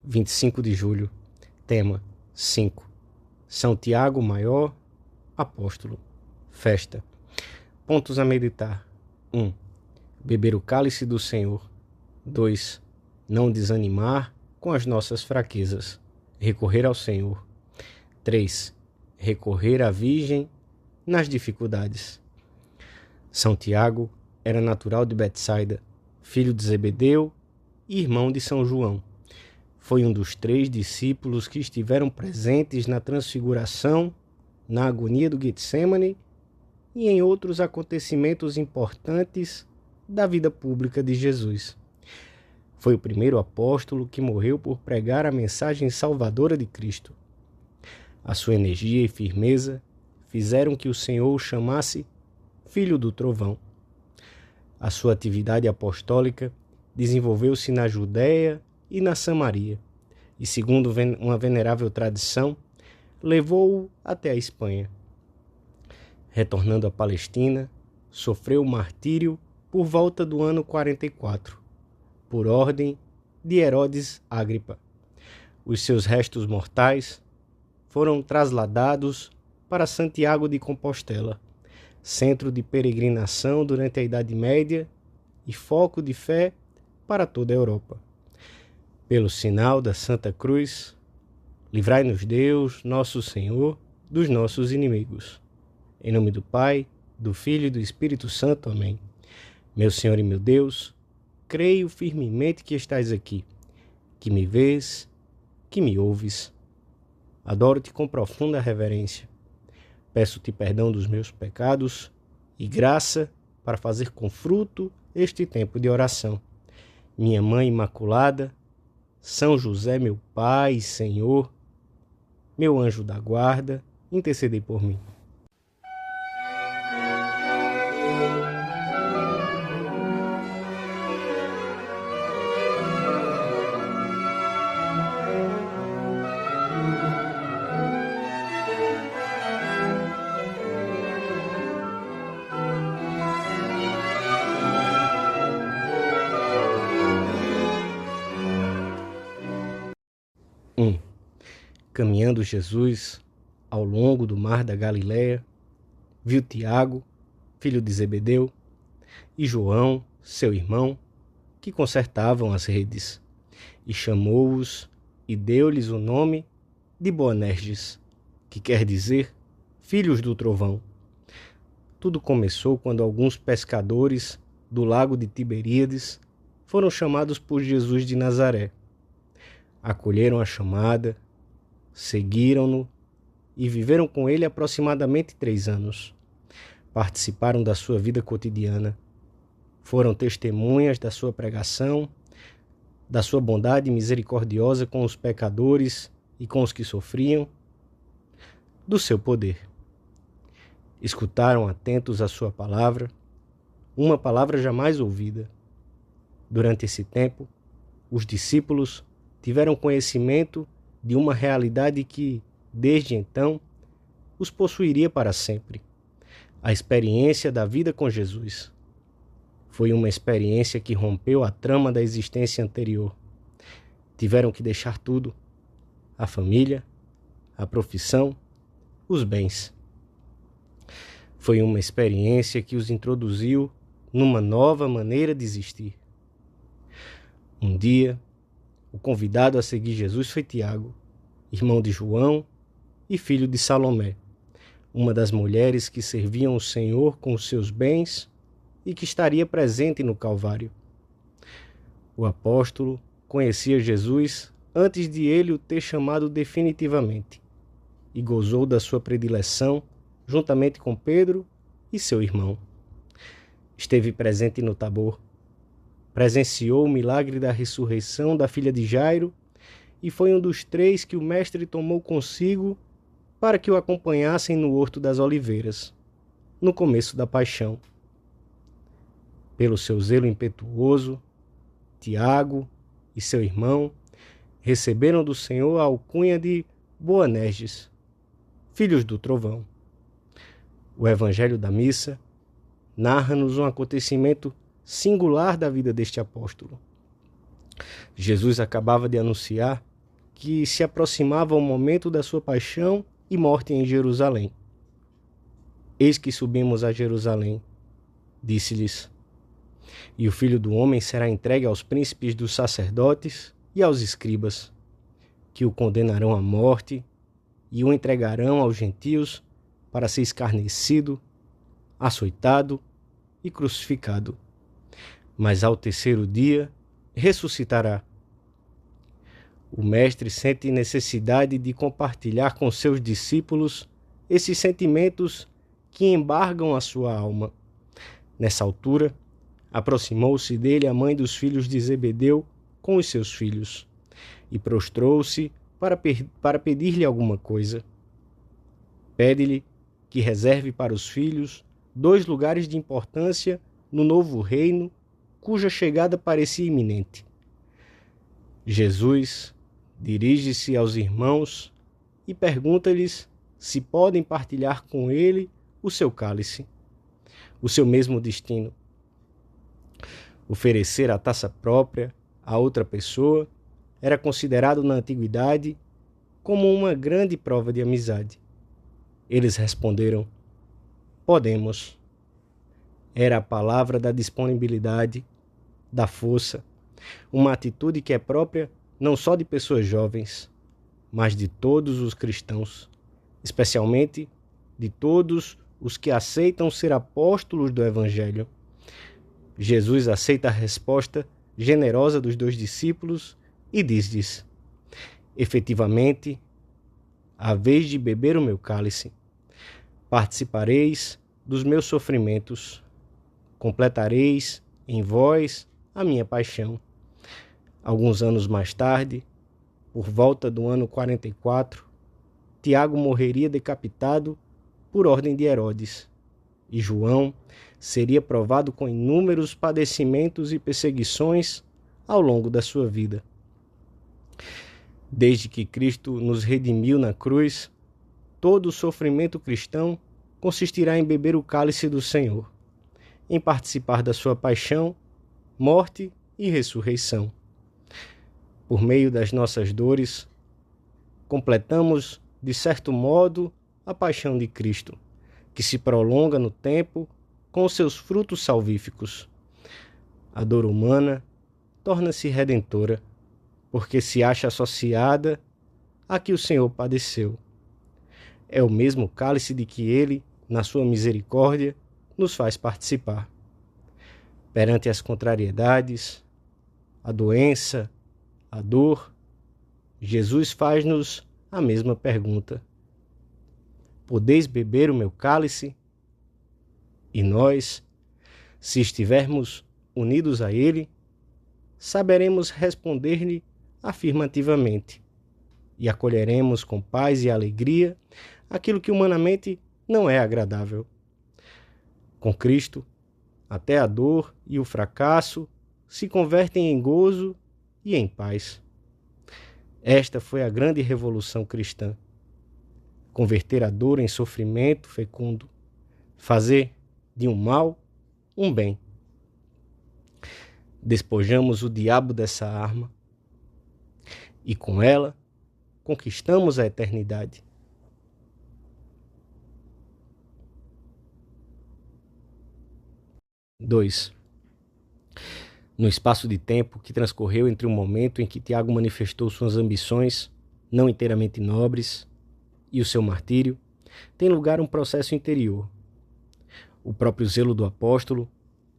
25 de julho. Tema 5. São Tiago Maior, Apóstolo. Festa. Pontos a meditar. 1. Beber o cálice do Senhor. 2. Não desanimar com as nossas fraquezas. Recorrer ao Senhor. 3. Recorrer à Virgem nas dificuldades. São Tiago era natural de Betsaida, filho de Zebedeu e irmão de São João. Foi um dos 3 discípulos que estiveram presentes na transfiguração, na agonia do Getsêmani e em outros acontecimentos importantes da vida pública de Jesus. Foi o primeiro apóstolo que morreu por pregar a mensagem salvadora de Cristo. A sua energia e firmeza fizeram que o Senhor o chamasse Filho do Trovão. A sua atividade apostólica desenvolveu-se na Judéia e na Samaria, e segundo uma venerável tradição, levou-o até a Espanha. Retornando à Palestina, sofreu o martírio por volta do ano 44, por ordem de Herodes Agripa. Os seus restos mortais foram trasladados para Santiago de Compostela, centro de peregrinação durante a Idade Média e foco de fé para toda a Europa. Pelo sinal da Santa Cruz, livrai-nos Deus, nosso Senhor, dos nossos inimigos. Em nome do Pai, do Filho e do Espírito Santo. Amém. Meu Senhor e meu Deus, creio firmemente que estás aqui, que me vês, que me ouves. Adoro-te com profunda reverência. Peço-te perdão dos meus pecados e graça para fazer com fruto este tempo de oração. Minha Mãe Imaculada, São José, meu Pai e Senhor, meu anjo da guarda, intercedei por mim. Caminhando Jesus ao longo do mar da Galileia, viu Tiago, filho de Zebedeu, e João, seu irmão, que consertavam as redes, e chamou-os e deu-lhes o nome de Boanerges, que quer dizer filhos do trovão. Tudo começou quando alguns pescadores do lago de Tiberíades foram chamados por Jesus de Nazaré. Acolheram a chamada, seguiram-no e viveram com ele aproximadamente 3 anos. Participaram da sua vida cotidiana. Foram testemunhas da sua pregação, da sua bondade misericordiosa com os pecadores e com os que sofriam, do seu poder. Escutaram atentos a sua palavra, uma palavra jamais ouvida. Durante esse tempo, os discípulos tiveram conhecimento de uma realidade que, desde então, os possuiria para sempre. A experiência da vida com Jesus. Foi uma experiência que rompeu a trama da existência anterior. Tiveram que deixar tudo: a família, a profissão, os bens. Foi uma experiência que os introduziu numa nova maneira de existir. Um dia, o convidado a seguir Jesus foi Tiago, irmão de João e filho de Salomé, uma das mulheres que serviam o Senhor com os seus bens e que estaria presente no Calvário. O apóstolo conhecia Jesus antes de ele o ter chamado definitivamente e gozou da sua predileção juntamente com Pedro e seu irmão. Esteve presente no Tabor, presenciou o milagre da ressurreição da filha de Jairo e foi um dos 3 que o mestre tomou consigo para que o acompanhassem no Horto das Oliveiras, no começo da paixão. Pelo seu zelo impetuoso, Tiago e seu irmão receberam do Senhor a alcunha de Boanerges, filhos do trovão. O Evangelho da Missa narra-nos um acontecimento singular da vida deste apóstolo. Jesus acabava de anunciar que se aproximava o momento da sua paixão e morte em Jerusalém. Eis que subimos a Jerusalém, disse-lhes, e o Filho do Homem será entregue aos príncipes dos sacerdotes e aos escribas, que o condenarão à morte e o entregarão aos gentios para ser escarnecido, açoitado e crucificado. Mas ao terceiro dia ressuscitará. O Mestre sente necessidade de compartilhar com seus discípulos esses sentimentos que embargam a sua alma. Nessa altura, aproximou-se dele a mãe dos filhos de Zebedeu com os seus filhos e prostrou-se para pedir-lhe alguma coisa. Pede-lhe que reserve para os filhos 2 lugares de importância no novo reino, cuja chegada parecia iminente. Jesus dirige-se aos irmãos e pergunta-lhes se podem partilhar com ele o seu cálice, o seu mesmo destino. Oferecer a taça própria a outra pessoa era considerado na antiguidade como uma grande prova de amizade. Eles responderam: podemos. Era a palavra da disponibilidade, da força, uma atitude que é própria não só de pessoas jovens, mas de todos os cristãos, especialmente de todos os que aceitam ser apóstolos do Evangelho. Jesus aceita a resposta generosa dos 2 discípulos e diz-lhes: efetivamente, à vez de beber o meu cálice, participareis dos meus sofrimentos, completareis em vós a minha paixão. Alguns anos mais tarde, por volta do ano 44, Tiago morreria decapitado por ordem de Herodes, e João seria provado com inúmeros padecimentos e perseguições ao longo da sua vida. Desde que Cristo nos redimiu na cruz, todo o sofrimento cristão consistirá em beber o cálice do Senhor, em participar da sua paixão, morte e ressurreição. Por meio das nossas dores, completamos, de certo modo, a paixão de Cristo, que se prolonga no tempo com seus frutos salvíficos. A dor humana torna-se redentora, porque se acha associada a que o Senhor padeceu. É o mesmo cálice de que Ele, na sua misericórdia, nos faz participar. Perante as contrariedades, a doença, a dor, Jesus faz-nos a mesma pergunta: podeis beber o meu cálice? E nós, se estivermos unidos a Ele, saberemos responder-lhe afirmativamente e acolheremos com paz e alegria aquilo que humanamente não é agradável. Com Cristo, até a dor e o fracasso se convertem em gozo e em paz. Esta foi a grande revolução cristã: converter a dor em sofrimento fecundo, fazer de um mal um bem. Despojamos o diabo dessa arma e com ela conquistamos a eternidade. Dois. No espaço de tempo que transcorreu entre o momento em que Tiago manifestou suas ambições, não inteiramente nobres, e o seu martírio, tem lugar um processo interior. O próprio zelo do apóstolo,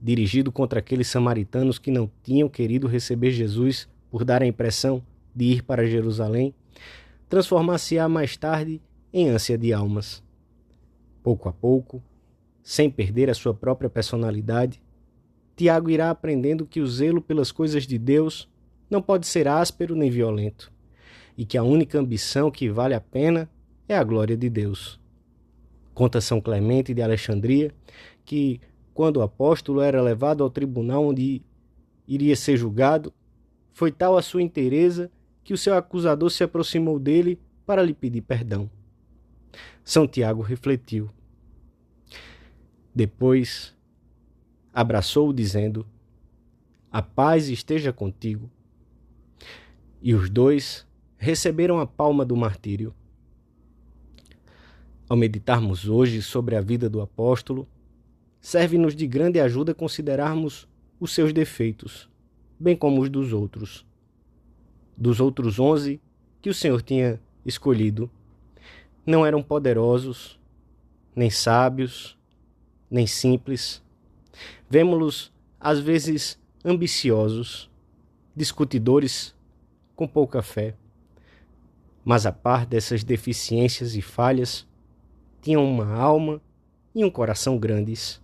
dirigido contra aqueles samaritanos que não tinham querido receber Jesus por dar a impressão de ir para Jerusalém, transformar-se-á mais tarde em ânsia de almas. Pouco a pouco, sem perder a sua própria personalidade, Tiago irá aprendendo que o zelo pelas coisas de Deus não pode ser áspero nem violento, e que a única ambição que vale a pena é a glória de Deus. Conta São Clemente de Alexandria que, quando o apóstolo era levado ao tribunal onde iria ser julgado, foi tal a sua inteireza que o seu acusador se aproximou dele para lhe pedir perdão. São Tiago refletiu. Depois abraçou-o dizendo: a paz esteja contigo. E os dois, receberam a palma do martírio. Ao meditarmos hoje sobre a vida do apóstolo, serve-nos de grande ajuda considerarmos os seus defeitos, bem como os dos outros. Dos outros 11 que o Senhor tinha escolhido, não eram poderosos, nem sábios, nem simples. Vemo-los, às vezes, ambiciosos, discutidores com pouca fé. Mas a par dessas deficiências e falhas, tinham uma alma e um coração grandes.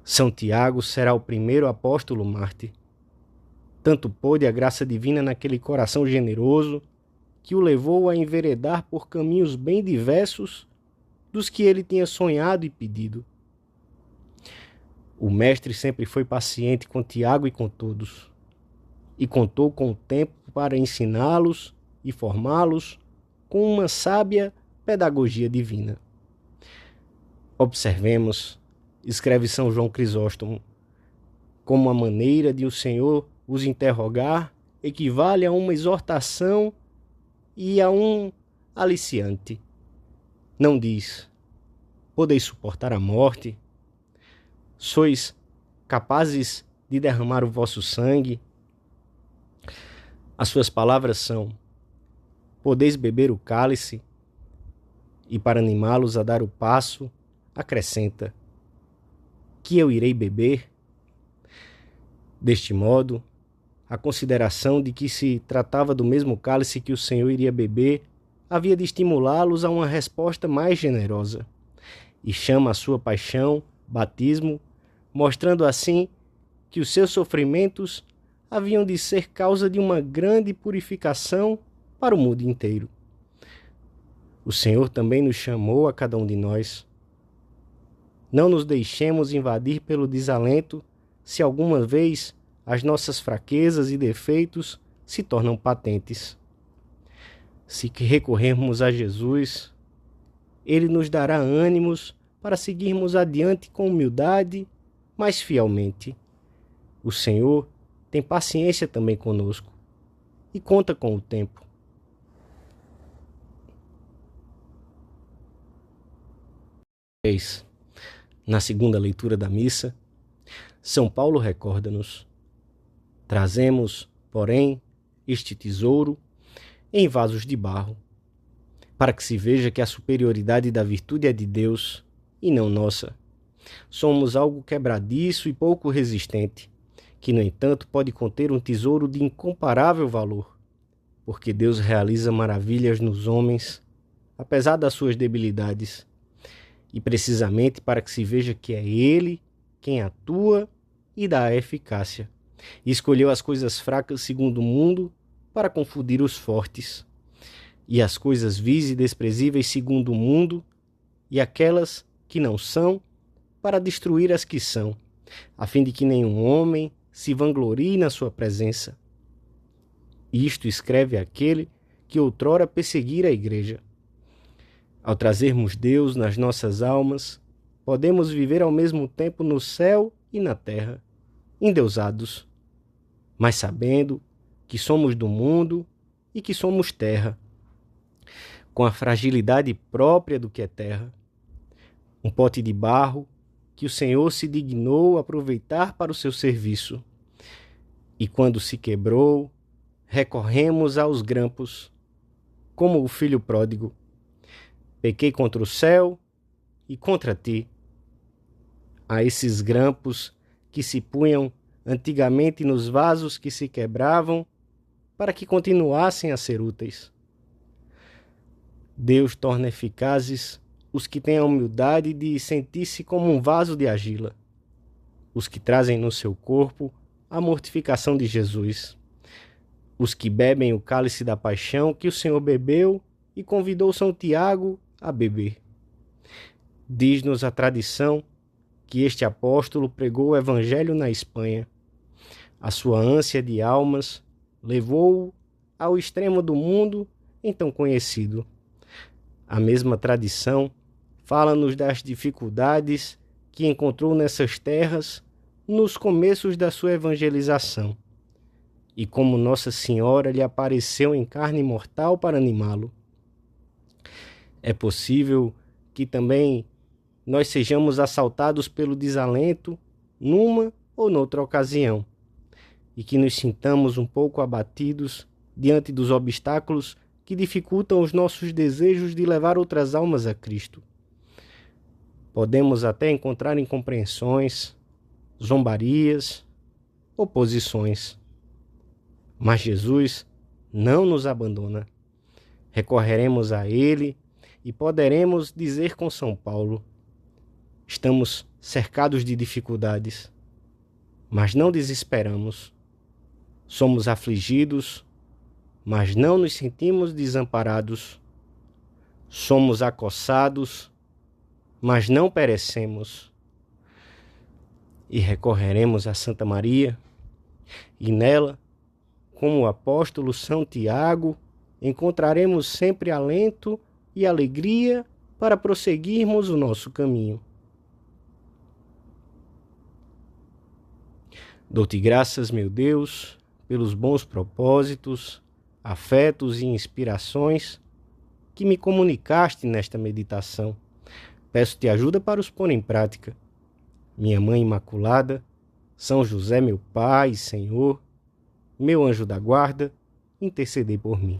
São Tiago será o primeiro apóstolo mártir. Tanto pôde a graça divina naquele coração generoso que o levou a enveredar por caminhos bem diversos dos que ele tinha sonhado e pedido. O mestre sempre foi paciente com Tiago e com todos, e contou com o tempo para ensiná-los e formá-los com uma sábia pedagogia divina. Observemos, escreve São João Crisóstomo, como a maneira de o Senhor os interrogar equivale a uma exortação e a um aliciante. Não diz: podeis suportar a morte? Sois capazes de derramar o vosso sangue? As suas palavras são: podeis beber o cálice? E para animá-los a dar o passo, acrescenta: que eu irei beber? Deste modo, a consideração de que se tratava do mesmo cálice que o Senhor iria beber havia de estimulá-los a uma resposta mais generosa, e chama a sua paixão, batismo, mostrando assim que os seus sofrimentos haviam de ser causa de uma grande purificação para o mundo inteiro. O Senhor também nos chamou a cada um de nós. Não nos deixemos invadir pelo desalento se alguma vez as nossas fraquezas e defeitos se tornam patentes. Se recorrermos a Jesus, Ele nos dará ânimos para seguirmos adiante com humildade, mas fielmente. O Senhor tem paciência também conosco e conta com o tempo. Na segunda leitura da missa, São Paulo recorda-nos: trazemos, porém, este tesouro em vasos de barro, para que se veja que a superioridade da virtude é de Deus e não nossa. Somos algo quebradiço e pouco resistente, que, no entanto, pode conter um tesouro de incomparável valor, porque Deus realiza maravilhas nos homens, apesar das suas debilidades, e precisamente para que se veja que é Ele quem atua e dá a eficácia. E escolheu as coisas fracas segundo o mundo para confundir os fortes, e as coisas vis e desprezíveis segundo o mundo, e aquelas que não são, para destruir as que são, a fim de que nenhum homem se vanglorie na sua presença. Isto escreve aquele que outrora perseguira a igreja. Ao trazermos Deus nas nossas almas, podemos viver ao mesmo tempo no céu e na terra, endeusados, mas sabendo que somos do mundo e que somos terra, com a fragilidade própria do que é terra, um pote de barro que o Senhor se dignou aproveitar para o seu serviço. E quando se quebrou, recorremos aos grampos, como o filho pródigo. Pequei contra o céu e contra ti. A esses grampos que se punham antigamente nos vasos que se quebravam, para que continuassem a ser úteis. Deus torna eficazes os que têm a humildade de sentir-se como um vaso de argila, os que trazem no seu corpo a mortificação de Jesus, os que bebem o cálice da paixão que o Senhor bebeu e convidou São Tiago a beber. Diz-nos a tradição que este apóstolo pregou o evangelho na Espanha. A sua ânsia de almas levou-o ao extremo do mundo então conhecido. A mesma tradição fala-nos das dificuldades que encontrou nessas terras nos começos da sua evangelização. e como Nossa Senhora lhe apareceu em carne mortal para animá-lo. É possível que também nós sejamos assaltados pelo desalento numa ou noutra ocasião, e que nos sintamos um pouco abatidos diante dos obstáculos que dificultam os nossos desejos de levar outras almas a Cristo. Podemos até encontrar incompreensões, zombarias, oposições. Mas Jesus não nos abandona. Recorreremos a Ele e poderemos dizer com São Paulo: estamos cercados de dificuldades, mas não desesperamos. Somos afligidos, mas não nos sentimos desamparados. Somos acossados, mas não perecemos. E recorreremos a Santa Maria, e nela, como o apóstolo São Tiago, encontraremos sempre alento e alegria para prosseguirmos o nosso caminho. Dou-te graças, meu Deus, pelos bons propósitos, afetos e inspirações que me comunicaste nesta meditação. Peço-te ajuda para os pôr em prática. Minha Mãe Imaculada, São José, meu Pai e Senhor, meu anjo da guarda, intercedei por mim.